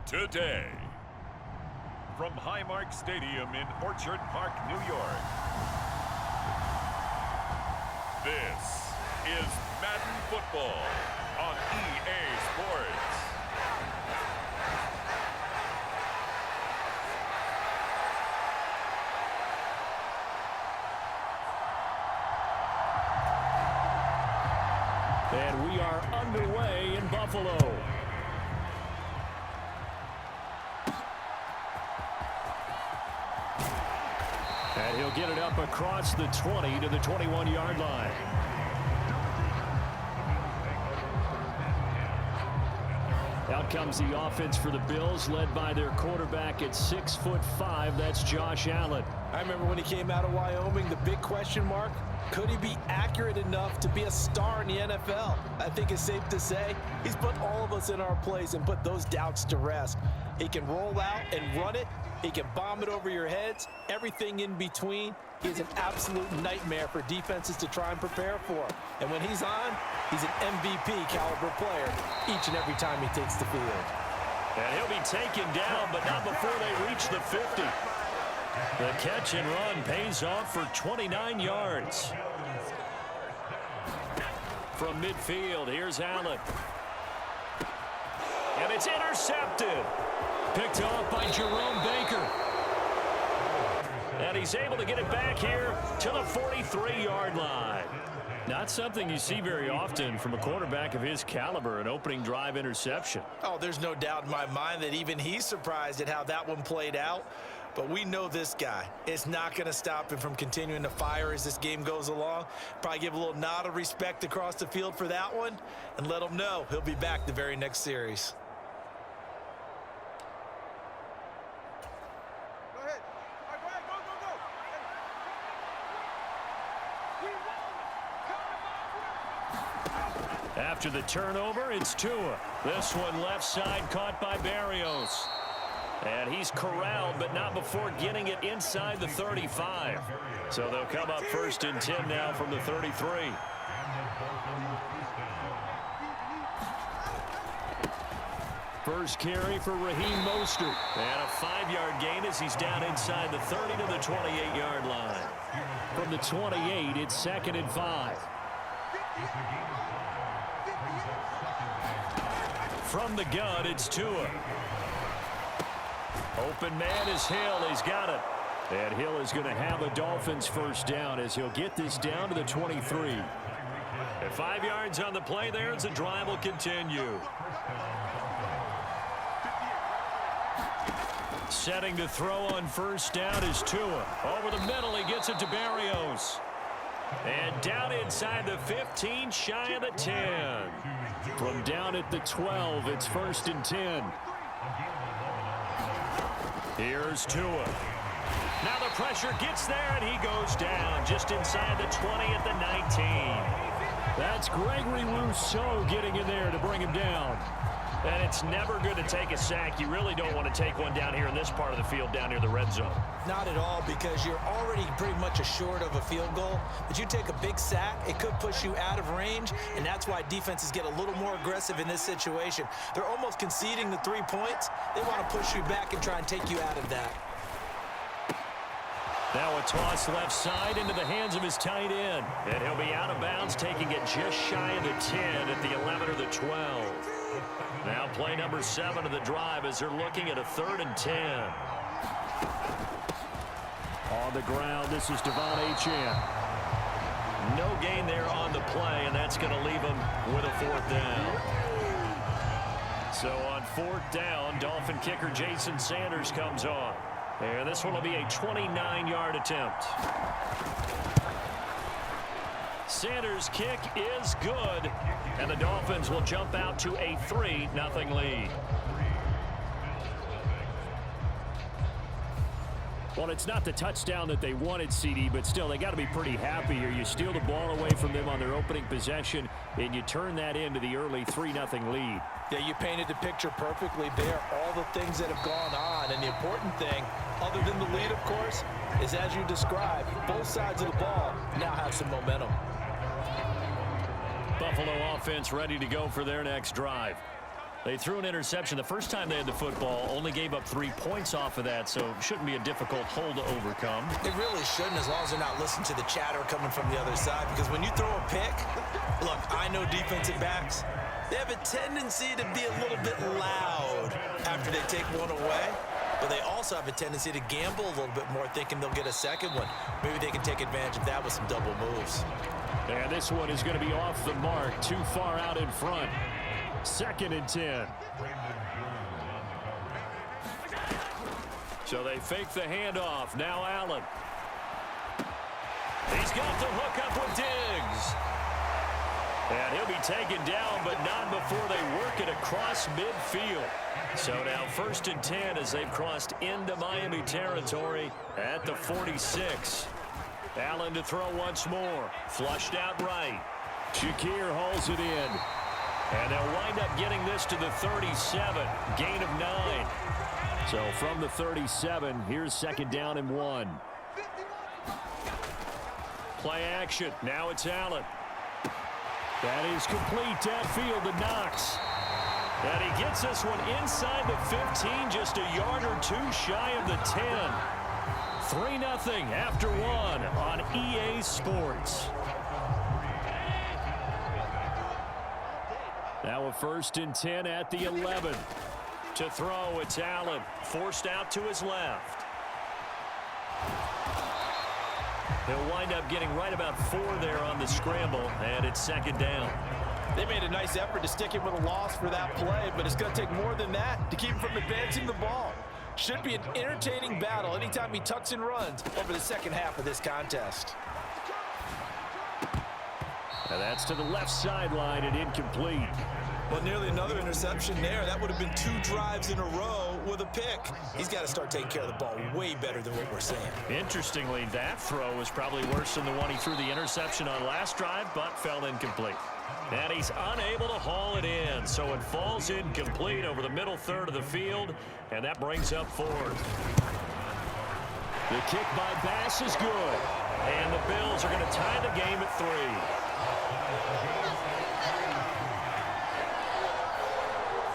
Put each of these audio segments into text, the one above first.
today. From Highmark Stadium in Orchard Park, New York, this is Madden Football on EA Sports. And we are underway in Buffalo. And he'll get it up across the 20 to the 21-yard line. Out comes the offense for the Bills, led by their quarterback at 6'5". That's Josh Allen. I remember when he came out of Wyoming, the big question mark, could he be accurate enough to be a star in the NFL? I think it's safe to say he's put all of us in our place and put those doubts to rest. He can roll out and run it. He can bomb it over your heads. Everything in between. He's an absolute nightmare for defenses to try and prepare for. And when he's on, he's an MVP caliber player each and every time he takes the field. And he'll be taken down, but not before they reach the 50. The catch and run pays off for 29 yards. From midfield, here's Allen. And it's intercepted. Picked off by Jerome Baker. And he's able to get it back here to the 43-yard line. Not something you see very often from a quarterback of his caliber, an opening drive interception. Oh, there's no doubt in my mind that even he's surprised at how that one played out. But we know this guy. It's not going to stop him from continuing to fire as this game goes along. Probably give a little nod of respect across the field for that one and let him know he'll be back the very next series. After the turnover, it's Tua. This one left side caught by Barrios. And he's corralled, but not before getting it inside the 35. So they'll come up 1st and 10 now from the 33. First carry for Raheem Mostert. And a 5-yard gain as he's down inside the 30 to the 28-yard line. From the 28, it's 2nd and 5. From the gun, it's Tua. Open man is Hill. He's got it. And Hill is going to have a Dolphins first down as he'll get this down to the 23. At 5 yards on the play there as the drive will continue. Setting to throw on first down is Tua. Over the middle, he gets it to Barrios. And down inside the 15, shy of the 10. From down at the 12, it's 1st and 10. Here's Tua. Now the pressure gets there, and he goes down just inside the 20 at the 19. That's Gregory Rousseau getting in there to bring him down. And it's never good to take a sack. You really don't want to take one down here in this part of the field down near the red zone. Not at all, because you're already pretty much assured of a field goal. But you take a big sack, it could push you out of range, and that's why defenses get a little more aggressive in this situation. They're almost conceding the 3 points. They want to push you back and try and take you out of that. Now a toss left side into the hands of his tight end. And he'll be out of bounds, taking it just shy of the 10 at the 11 or the 12. Now play number 7 of the drive as they're looking at a 3rd and 10. On the ground, this is Devon Achane. No gain there on the play, and that's going to leave him with a 4th down. So on 4th down, Dolphin kicker Jason Sanders comes on. And this one will be a 29-yard attempt. Sanders' kick is good, and the Dolphins will jump out to a 3-0 lead. Well, it's not the touchdown that they wanted, CD, but still, they got to be pretty happy here. You steal the ball away from them on their opening possession, and you turn that into the early 3-0 lead. Yeah, you painted the picture perfectly there. All the things that have gone on, and the important thing, other than the lead, of course, is as you described, both sides of the ball now have some momentum. Buffalo offense ready to go for their next drive. They threw an interception the first time they had the football, only gave up 3 points off of that, so it shouldn't be a difficult hole to overcome. It really shouldn't, as long as they're not listening to the chatter coming from the other side, because when you throw a pick, look, I know defensive backs, they have a tendency to be a little bit loud after they take one away, but they also have a tendency to gamble a little bit more, thinking they'll get a second one. Maybe they can take advantage of that with some double moves. And this one is going to be off the mark, too far out in front. 2nd and 10. So they fake the handoff. Now Allen. He's got the hook up with Diggs. And he'll be taken down, but not before they work it across midfield. So now 1st and 10 as they've crossed into Miami territory at the 46. Allen to throw once more. Flushed out right. Shakir hauls it in. And they'll wind up getting this to the 37. Gain of 9. So from the 37, here's 2nd down and 1. Play action. Now it's Allen. That is complete downfield to Knox. And he gets this one inside the 15, just a yard or 2 shy of the 10. 3-0 after 1 on EA Sports. Now a 1st and 10 at the 11. To throw, it's Allen. Forced out to his left. He'll wind up getting right about 4 there on the scramble, and it's 2nd down. They made a nice effort to stick him with a loss for that play, but it's going to take more than that to keep him from advancing the ball. Should be an entertaining battle anytime he tucks and runs over the second half of this contest. And that's to the left sideline and incomplete. Well, nearly another interception there. That would have been 2 drives in a row with a pick. He's got to start taking care of the ball way better than what we're saying. Interestingly, that throw was probably worse than the one he threw the interception on last drive, but fell incomplete. And he's unable to haul it in, so it falls incomplete over the middle third of the field, and that brings up 4th. The kick by Bass is good, and the Bills are going to tie the game at 3.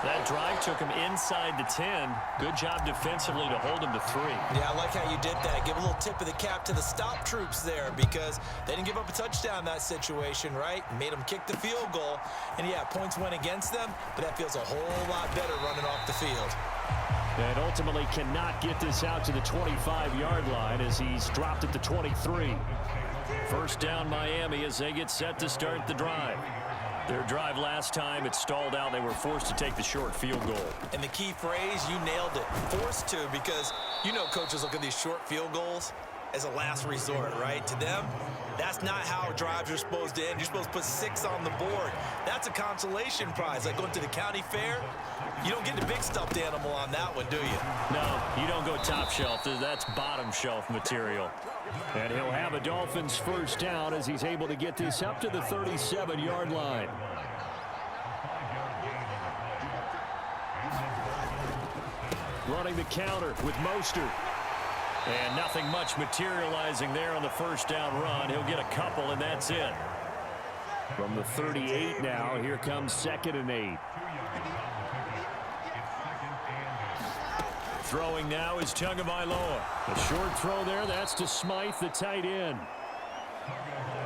That drive took him inside the 10. Good job defensively to hold him to 3. Yeah, I like how you did that. Give a little tip of the cap to the stop troops there, because they didn't give up a touchdown in that situation, right? Made them kick the field goal. And, yeah, points went against them, but that feels a whole lot better running off the field. And ultimately cannot get this out to the 25-yard line as he's dropped at the 23. 1st down Miami as they get set to start the drive. Their drive last time, it stalled out. They were forced to take the short field goal. And the key phrase, you nailed it, forced to, because you know coaches look at these short field goals as a last resort, right? To them, that's not how drives are supposed to end. You're supposed to put 6 on the board. That's a consolation prize, like going to the county fair. You don't get the big stuffed animal on that one, do you? No, you don't go top shelf. That's bottom shelf material. And he'll have a Dolphins 1st down as he's able to get this up to the 37-yard line. Running the counter with Mostert. And nothing much materializing there on the 1st down run. He'll get a couple, and that's it. From the 38 now, here comes 2nd and 8. Throwing now is Tagovailoa. A short throw there. That's to Smythe, the tight end.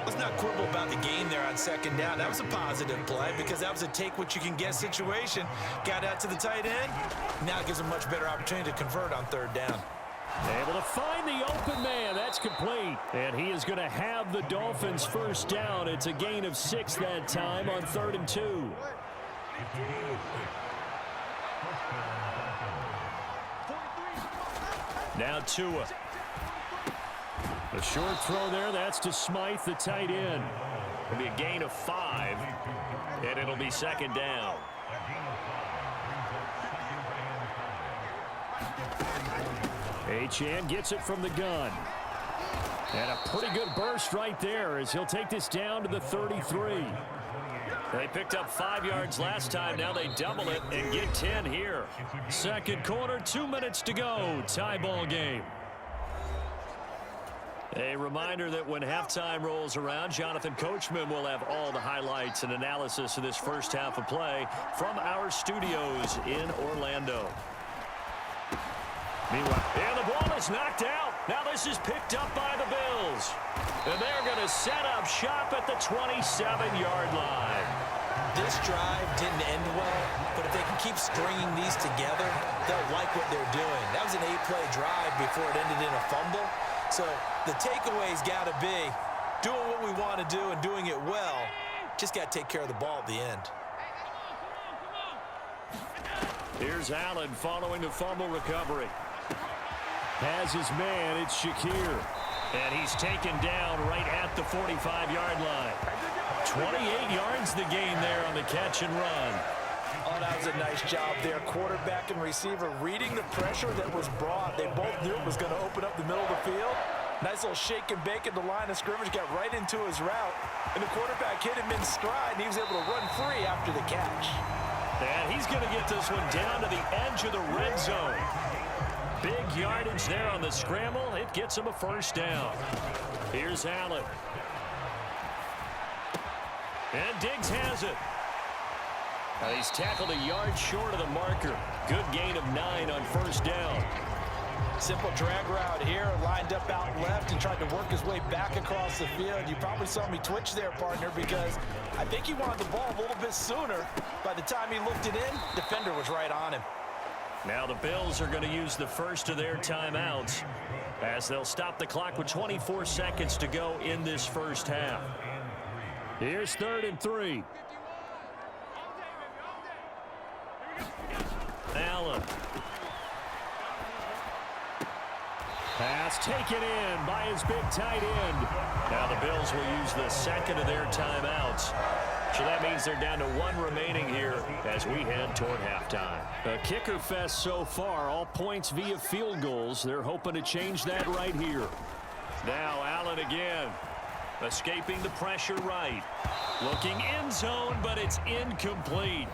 Let's not quibble about the game there on 2nd down. That was a positive play because that was a take-what-you-can-get situation. Got out to the tight end. Now it gives him much better opportunity to convert on 3rd down. Able to find the open man. That's complete. And he is going to have the Dolphins 1st down. It's a gain of 6 that time on 3rd and 2. Now Tua. A short throw there. That's to Smythe, the tight end. It'll be a gain of 5, and it'll be 2nd down. Achane gets it from the gun. And a pretty good burst right there as he'll take this down to the 33. They picked up 5 yards last time. Now they double it and get 10 here. 2nd quarter, 2 minutes to go. Tie ball game. A reminder that when halftime rolls around, Jonathan Coachman will have all the highlights and analysis of this first half of play from our studios in Orlando. Meanwhile, and the ball is knocked out. Now this is picked up by the Bills. And they're going to set up shop at the 27-yard line. This drive didn't end well, but if they can keep stringing these together, they'll like what they're doing. That was an 8-play drive before it ended in a fumble. So the takeaway's got to be doing what we want to do and doing it well. Just got to take care of the ball at the end. Here's Allen following the fumble recovery. Has his man, it's Shakir. And he's taken down right at the 45-yard line. 28 yards the gain there on the catch and run. Oh, that was a nice job there. Quarterback and receiver reading the pressure that was brought. They both knew it was going to open up the middle of the field. Nice little shake and bake at the line of scrimmage. Got right into his route. And the quarterback hit him in stride, and he was able to run free after the catch. And he's going to get this one down to the edge of the red zone. Big yardage there on the scramble. It gets him a first down. Here's Allen. And Diggs has it. Now he's tackled a yard short of the marker. Good gain of 9 on first down. Simple drag route here, lined up out left and tried to work his way back across the field. You probably saw me twitch there, partner, because I think he wanted the ball a little bit sooner. By the time he looked it in, defender was right on him. Now the Bills are going to use the first of their timeouts as they'll stop the clock with 24 seconds to go in this first half. Here's 3rd and 3. Allen. Pass taken in by his big tight end. Now the Bills will use the second of their timeouts. So that means they're down to 1 remaining here as we head toward halftime. A kicker fest so far, all points via field goals. They're hoping to change that right here. Now Allen again. Escaping the pressure right. Looking end zone, but it's incomplete.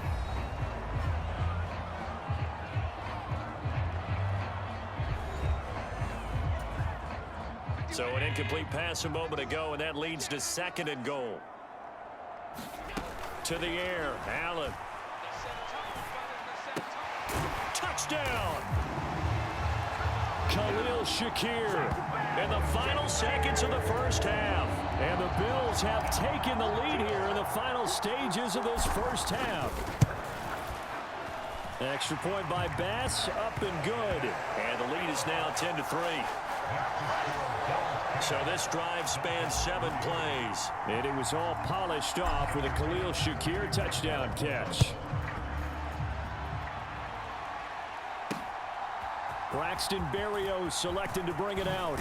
So an incomplete pass a moment ago, and that leads to 2nd and goal. To the air, Allen. Touchdown! Khalil Shakir in the final seconds of the first half. And the Bills have taken the lead here in the final stages of this first half. Extra point by Bass, up and good. And the lead is now 10-3. So this drive spans 7 plays. And it was all polished off with a Khalil Shakir touchdown catch. Braxton Berrios selected to bring it out.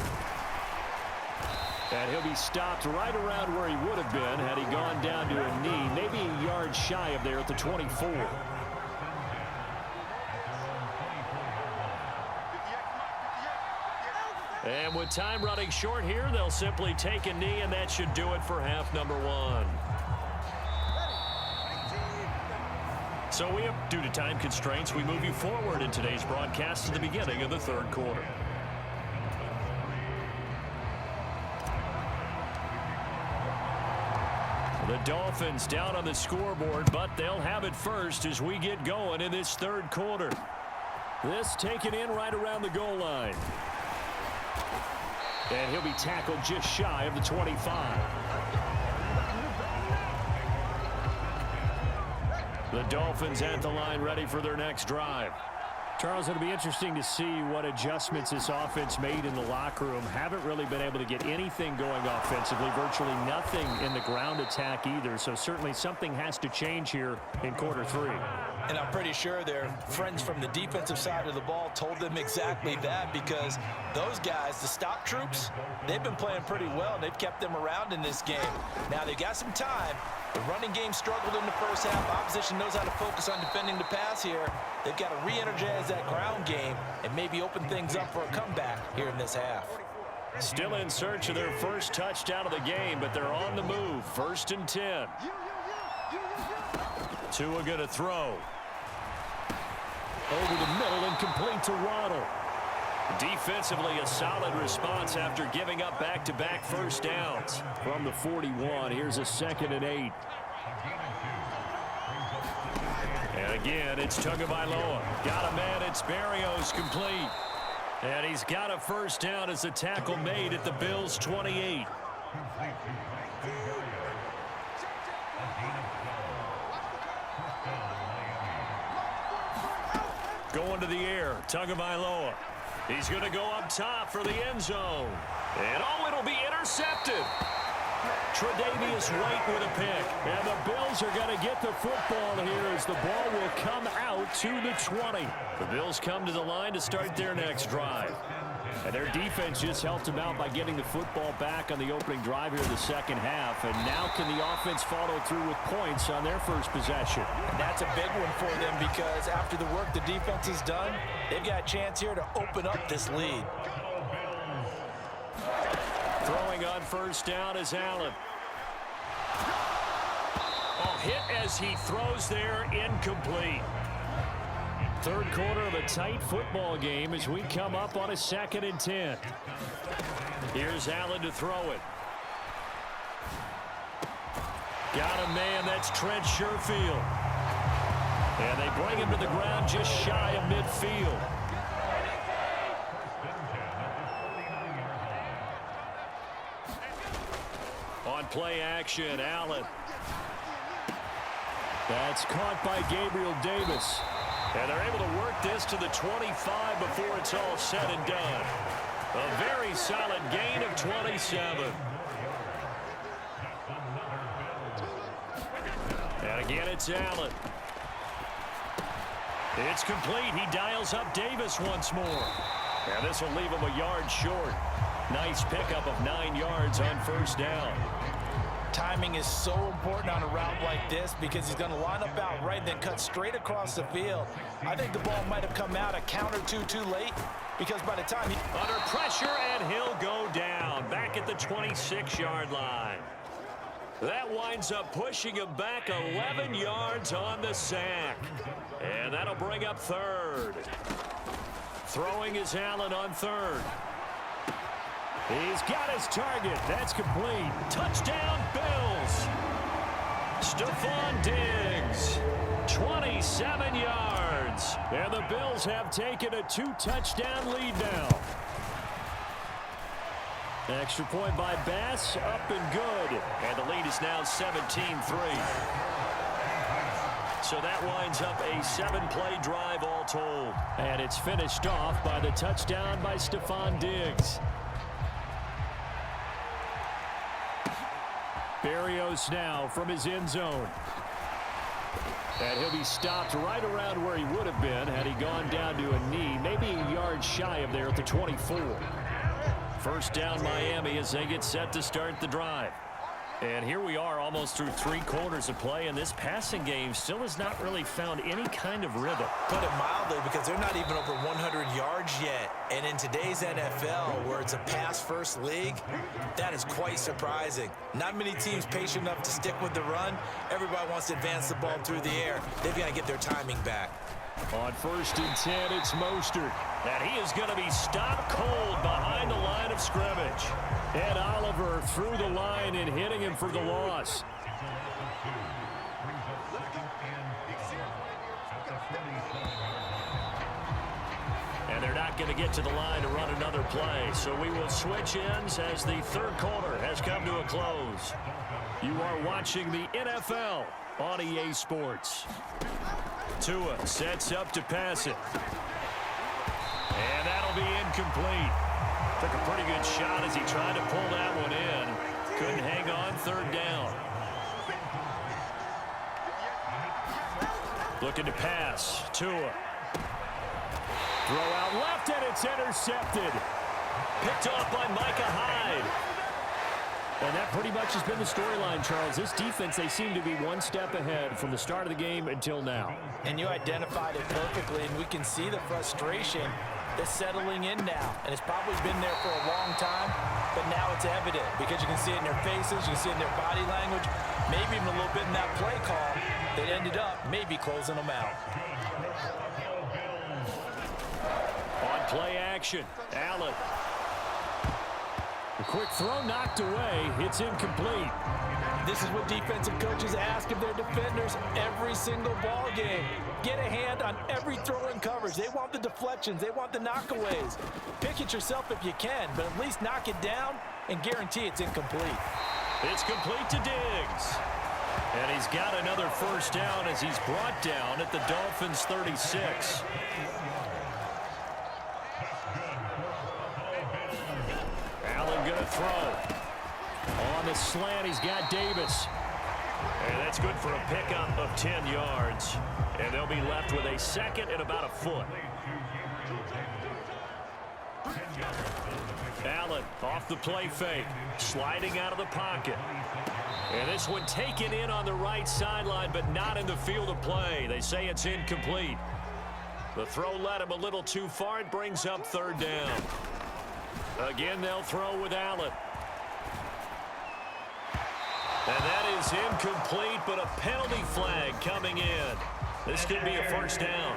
And he'll be stopped right around where he would have been had he gone down to a knee, maybe a yard shy of there at the 24. And with time running short here, they'll simply take a knee, and that should do it for half number 1. So due to time constraints, we move you forward in today's broadcast to the beginning of the 3rd quarter. The Dolphins down on the scoreboard, but they'll have it first as we get going in this 3rd quarter. This taken in right around the goal line. And he'll be tackled just shy of the 25. The Dolphins at the line ready for their next drive. Charles, it'll be interesting to see what adjustments this offense made in the locker room. Haven't really been able to get anything going offensively, virtually nothing in the ground attack either. So certainly something has to change here in quarter 3. And I'm pretty sure their friends from the defensive side of the ball told them exactly that, because those guys, the stop troops, they've been playing pretty well. They've kept them around in this game. Now they've got some time. The running game struggled in the first half. Opposition knows how to focus on defending the pass here. They've got to re-energize that ground game and maybe open things up for a comeback here in this half. Still in search of their first touchdown of the game, but they're on the move. 1st and 10. Tua going to throw. Over the middle and complete to Waddle. Defensively, a solid response after giving up back-to-back first downs. From the 41, here's a 2nd and 8. And again, it's Tagovailoa. Got a man, it's Berrios complete. And he's got a first down as the tackle made at the Bills' 28. Going to the air, Tagovailoa. He's going to go up top for the end zone. And oh, it'll be intercepted. Tre'Davious White with a pick. And the Bills are going to get the football here as the ball will come out to the 20. The Bills come to the line to start their next drive. And their defense just helped them out by getting the football back on the opening drive here in the second half. And now can the offense follow through with points on their first possession? And that's a big one for them because after the work the defense has done, they've got a chance here to open up this lead. Throwing on first down is Allen. Oh, hit as he throws there, incomplete. Third quarter of a tight football game as we come up on a 2nd and 10. Here's Allen to throw it. Got a man, that's Trent Sherfield. And they bring him to the ground just shy of midfield. On play action, Allen. That's caught by Gabriel Davis. And they're able to work this to the 25 before it's all said and done. A very solid gain of 27. And again, it's Allen. It's complete. He dials up Davis once more. And this will leave him a yard short. Nice pickup of 9 yards on first down. Timing is so important on a route like this because he's going to line up out right and then cut straight across the field. I think the ball might have come out a count or two too late because by the time he... Under pressure, and he'll go down back at the 26-yard line. That winds up pushing him back 11 yards on the sack. And that'll bring up third. Throwing is Allen on third. He's got his target. That's complete. Touchdown, Bills. Stephon Diggs, 27 yards. And the Bills have taken a 2-touchdown lead now. Extra point by Bass, up and good. And the lead is now 17-3. So that winds up a 7-play drive all told. And it's finished off by the touchdown by Stephon Diggs. Berrios now from his end zone. And he'll be stopped right around where he would have been had he gone down to a knee, maybe a yard shy of there at the 24. First down Miami as they get set to start the drive. And here we are almost through 3 quarters of play, and this passing game still has not really found any kind of rhythm. Put it mildly, because they're not even over 100 yards yet. And in today's NFL, where it's a pass-first league, that is quite surprising. Not many teams patient enough to stick with the run. Everybody wants to advance the ball through the air. They've got to get their timing back. On first and 10, it's Mostert. And he is going to be stopped cold behind the line of scrimmage. Ed Oliver through the line and hitting him for the loss. And they're not going to get to the line to run another play. So we will switch ends as the third quarter has come to a close. You are watching the NFL on EA Sports. Tua sets up to pass it. And that'll be incomplete. Took a pretty good shot as he tried to pull that one in. Couldn't hang on third down. Looking to pass. Tua. Throw out left, and it's intercepted. Picked off by Micah Hyde. And that pretty much has been the storyline, Charles. This defense, they seem to be one step ahead from the start of the game until now. And you identified it perfectly, and we can see the frustration that's settling in now. And it's probably been there for a long time, but now it's evident because you can see it in their faces, you can see it in their body language, maybe even a little bit in that play call that ended up maybe closing them out. On play action. action. Allen. A quick throw knocked away. It's incomplete. This is what defensive coaches ask of their defenders every single ball game. Get a hand on every throw in coverage. They want the deflections. They want the knockaways. Pick it yourself if you can, but at least knock it down and guarantee it's incomplete. It's complete to Diggs. And he's got another first down as he's brought down at the Dolphins' 36. Allen going to throw. On the slant, he's got Davis. And that's good for a pickup of 10 yards. And they'll be left with a second and about a foot. Allen off the play fake, sliding out of the pocket. And this one taken in on the right sideline, but not in the field of play. They say it's incomplete. The throw led him a little too far. It brings up third down. Again, they'll throw with Allen. And that is incomplete, but a penalty flag coming in. This could be a first down.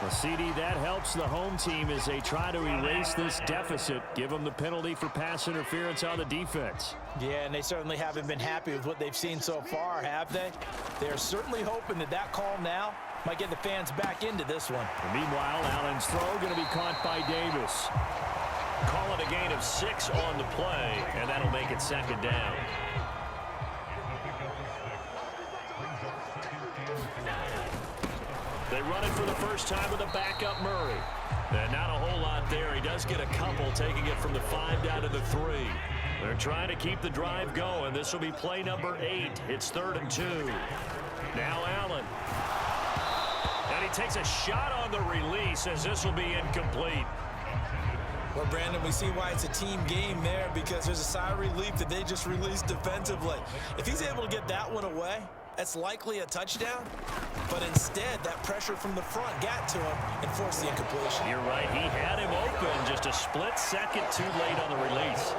Well, CD, that helps the home team as they try to erase this deficit. Give them the penalty for pass interference on the defense. Yeah, and they certainly haven't been happy with what they've seen so far, have they? They're certainly hoping that that call now might get the fans back into this one. And meanwhile, Allen's throw going to be caught by Davis. Call it a gain of 6 on the play, and that'll make it second down. They run it for the first time with a backup Murray. And not a whole lot there. He does get a couple, taking it from the 5 down to the 3. They're trying to keep the drive going. This will be play number 8. It's 3rd and 2. Now Allen. And he takes a shot on the release as this will be incomplete. Well, Brandon, we see why it's a team game there, because there's a sigh of relief that they just released defensively. If he's able to get that one away, that's likely a touchdown. But instead, that pressure from the front got to him and forced the incompletion. You're right. He had him open, just a split second too late on the release.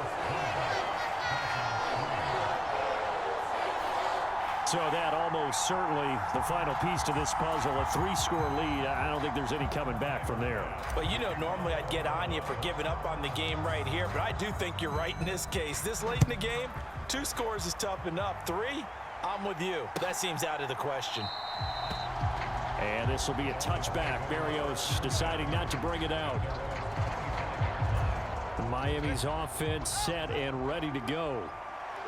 So that almost certainly the final piece to this puzzle, a 3-score lead. I don't think there's any coming back from there. But you know, normally I'd get on you for giving up on the game right here, but I do think you're right in this case. This late in the game, 2 scores is tough enough. 3, I'm with you. That seems out of the question. And this will be a touchback. Berrios deciding not to bring it out. Miami's offense set and ready to go.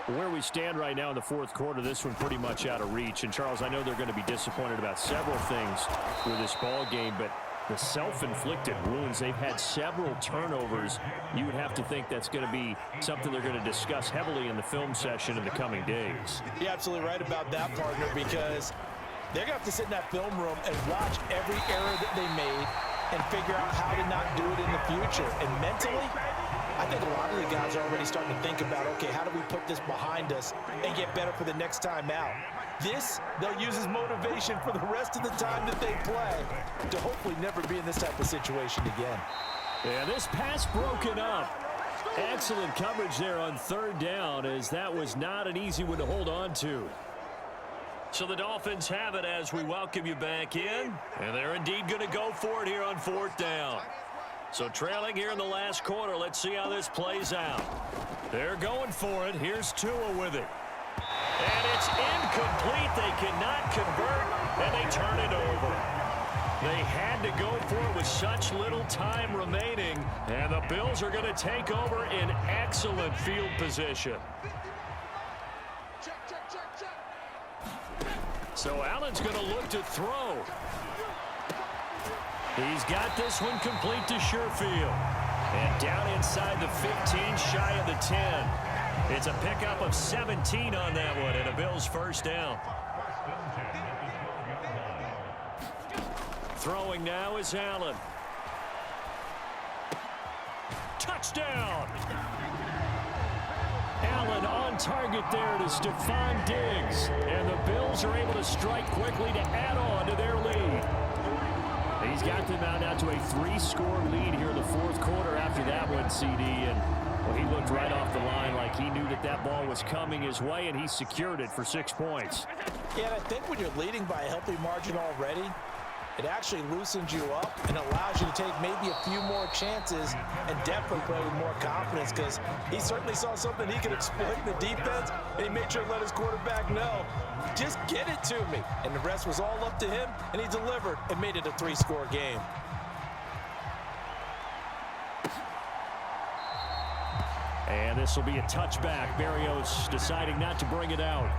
Where we stand right now in the 4th quarter, this one pretty much out of reach. And, Charles, I know they're going to be disappointed about several things with this ball game, but the self-inflicted wounds, they've had several turnovers. You would have to think that's going to be something they're going to discuss heavily in the film session in the coming days. You're absolutely right about that, partner, because they're going to have to sit in that film room and watch every error that they made and figure out how to not do it in the future. And mentally, I think a lot of the guys are already starting to think about, okay, how do we put this behind us and get better for the next time out? This, they'll use as motivation for the rest of the time that they play to hopefully never be in this type of situation again. And this pass broken up. Excellent coverage there on 3rd down, as that was not an easy one to hold on to. So the Dolphins have it as we welcome you back in. And they're indeed going to go for it here on 4th down. So trailing here in the last quarter, let's see how this plays out. They're going for it. Here's Tua with it. And it's incomplete. They cannot convert, and they turn it over. They had to go for it with such little time remaining, and the Bills are going to take over in excellent field position. So Allen's going to look to throw. He's got this one complete to Sherfield. And down inside the 15, shy of the 10. It's a pickup of 17 on that one, and a Bills first down. Throwing now is Allen. Touchdown! Allen on target there to Stephon Diggs. And the Bills are able to strike quickly to add on to their lead. He's got them now to a 3-score lead here in the 4th quarter after that one, CD. And well, he looked right off the line like he knew that that ball was coming his way, and he secured it for 6 points. Yeah, and I think when you're leading by a healthy margin already, It actually loosens you up and allows you to take maybe a few more chances and definitely play with more confidence, because he certainly saw something he could exploit in the defense, and he made sure to let his quarterback know, just get it to me. And the rest was all up to him, and he delivered and made it a 3-score game. And this will be a touchback. Berrios deciding not to bring it out.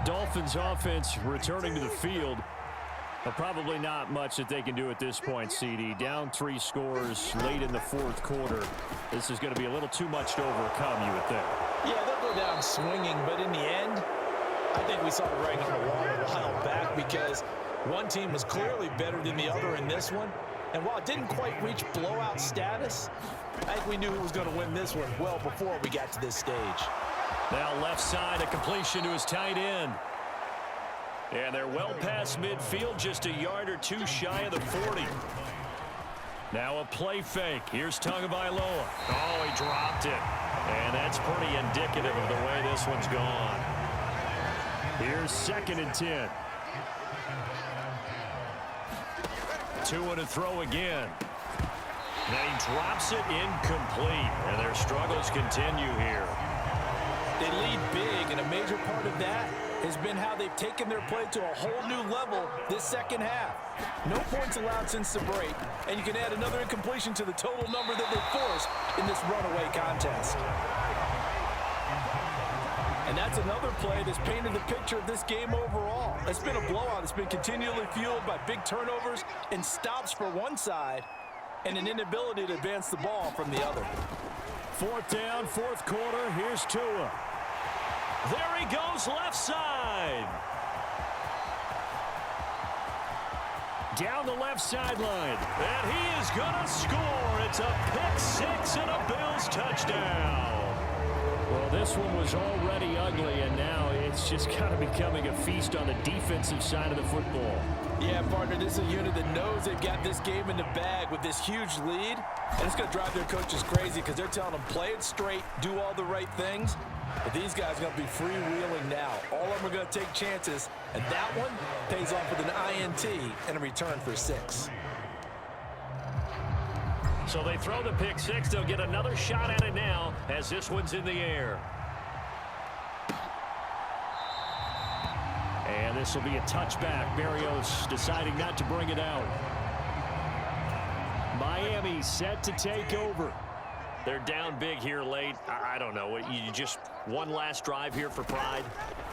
Dolphins offense returning to the field. But probably not much that they can do at this point, CD. Down 3 scores late in the 4th quarter. This is going to be a little too much to overcome, you would think. Yeah, they'll go down swinging, but in the end, I think we saw the writing on the wall a while back, because one team was clearly better than the other in this one. And while it didn't quite reach blowout status, I think we knew who was going to win this one well before we got to this stage. Now left side, a completion to his tight end. And they're well past midfield, just a yard or 2 shy of the 40. Now a play fake. Here's Tagovailoa. Oh, he dropped it. And that's pretty indicative of the way this one's gone. Here's 2nd and 10. Tua to throw again. And he drops it incomplete. And their struggles continue here. They lead big, and a major part of that has been how they've taken their play to a whole new level this second half. No points allowed since the break, and you can add another incompletion to the total number that they forced in this runaway contest. And that's another play that's painted the picture of this game overall. It's been a blowout. It's been continually fueled by big turnovers and stops for one side and an inability to advance the ball from the other. 4th down, 4th quarter. Here's Tua. There he goes, left side. Down the left sideline. And he is going to score. It's a pick 6 and a Bills touchdown. Well, this one was already ugly, and now it's just kind of becoming a feast on the defensive side of the football. Yeah, partner, this is a unit that knows they've got this game in the bag with this huge lead, and it's going to drive their coaches crazy because they're telling them play it straight, do all the right things. But these guys are going to be freewheeling now. All of them are going to take chances, and that one pays off with an INT and a return for 6. So they throw the pick 6. They'll get another shot at it now as this one's in the air. And this will be a touchback. Berrios deciding not to bring it out. Miami set to take over. They're down big here late. I don't know. You just one last drive here for pride?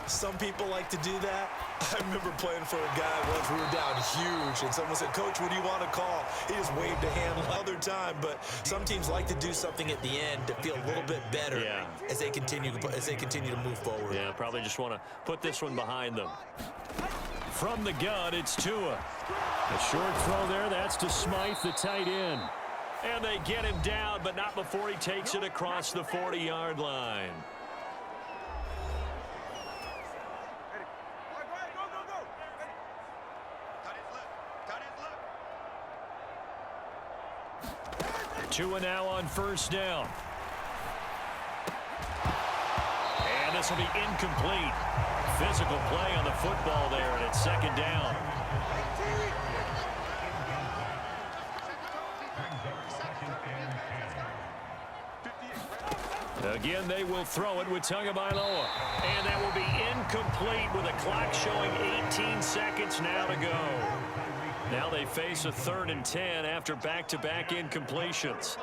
Some people like to do that. I remember playing for a guy once. We were down huge, and someone said, "Coach, what do you want to call?" He just waved a hand another time. But some teams like to do something at the end to feel a little bit better as they continue to move forward. Yeah, probably just want to put this one behind them. From the gun, it's Tua. A short throw there. That's to Smythe, the tight end. And they get him down, but not before he takes it across the 40-yard line. Tua now on 1st down. And this will be incomplete. Physical play on the football there, and it's 2nd down. Again, they will throw it with Tagovailoa. And that will be incomplete with a clock showing 18 seconds now to go. Now they face a 3rd and 10 after back-to-back incompletions.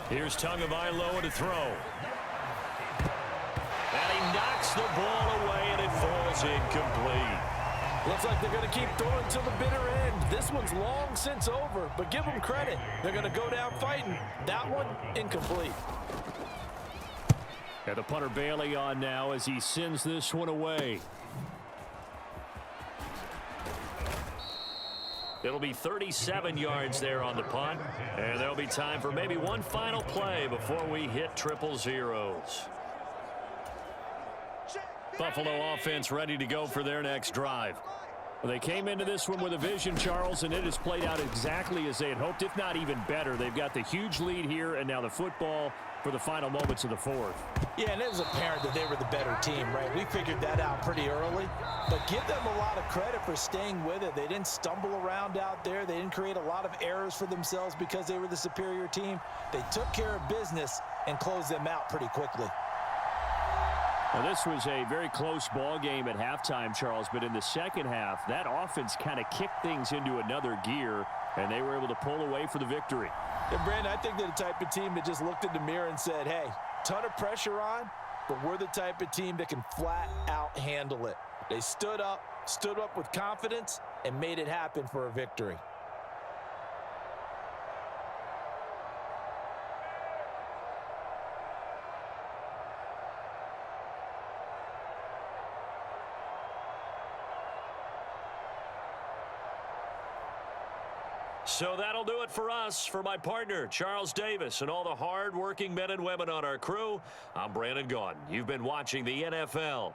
Here's Tagovailoa to throw. And he knocks the ball away, and it falls incomplete. Looks like they're going to keep throwing till the bitter end. This one's long since over, but give them credit. They're going to go down fighting. That one, incomplete. And the punter Bailey on now as he sends this one away. It'll be 37 yards there on the punt. And there'll be time for maybe one final play before we hit triple zeros. Buffalo offense ready to go for their next drive. Well, they came into this one with a vision, Charles, and it has played out exactly as they had hoped, if not even better. They've got the huge lead here, and now the football for the final moments of the fourth. Yeah, and it was apparent that they were the better team, right? We figured that out pretty early. But give them a lot of credit for staying with it. They didn't stumble around out there. They didn't create a lot of errors for themselves because they were the superior team. They took care of business and closed them out pretty quickly. Well, this was a very close ball game at halftime, Charles, but in the second half, that offense kind of kicked things into another gear, and they were able to pull away for the victory. And, Brandon, I think they're the type of team that just looked in the mirror and said, hey, ton of pressure on, but we're the type of team that can flat out handle it. They stood up with confidence, and made it happen for a victory. So that'll do it for us. For my partner, Charles Davis, and all the hard-working men and women on our crew, I'm Brandon Gaudin. You've been watching the NFL.